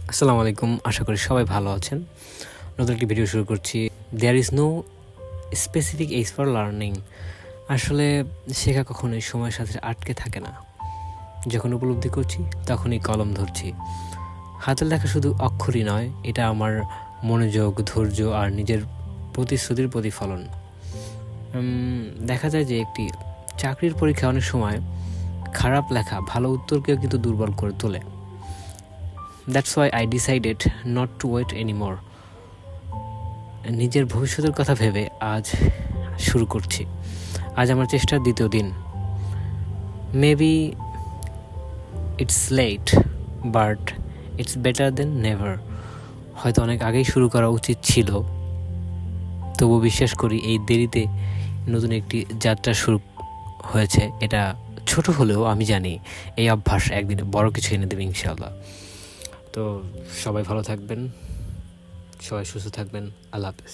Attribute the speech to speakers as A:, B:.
A: আসসালামু আলাইকুম, আশা করি সবাই ভালো আছেন। নতুন একটি ভিডিও শুরু করছি। There is no specific age for learning. আসলে শেখা কখনোই সময়ের সাথে আটকে থাকে না। যখন উপলব্ধি করছি তখনই কলম ধরছি। হাতের লেখা শুধু অক্ষরই নয়, এটা আমার মনোযোগ, ধৈর্য আর নিজের প্রতিশ্রুতির প্রতিফলন। দেখা যায় যে একটি চাকরির পরীক্ষা অনেক সময় খারাপ লেখা ভালো উত্তরকেও কিন্তু দুর্বল করে তোলে। That's why I decided not to wait anymore. নিজের ভবিষ্যতের কথা ভেবে আজ শুরু করছি। আজ আমার চেষ্টার দ্বিতীয় দিন। Maybe it's late, but it's better than never. হয়তো অনেক আগেই শুরু করা উচিত ছিল, তবু বিশ্বাস করি এই দেরিতে নতুন একটি যাত্রা শুরু হয়েছে। এটা ছোট হলেও আমি জানি এই অভ্যাস একদিন বড় কিছু এনে দেবে ইনশাআল্লাহ। তো সবাই ভালো থাকবেন, সবাই সুস্থ থাকবেন। আল্লাহ হাফেজ।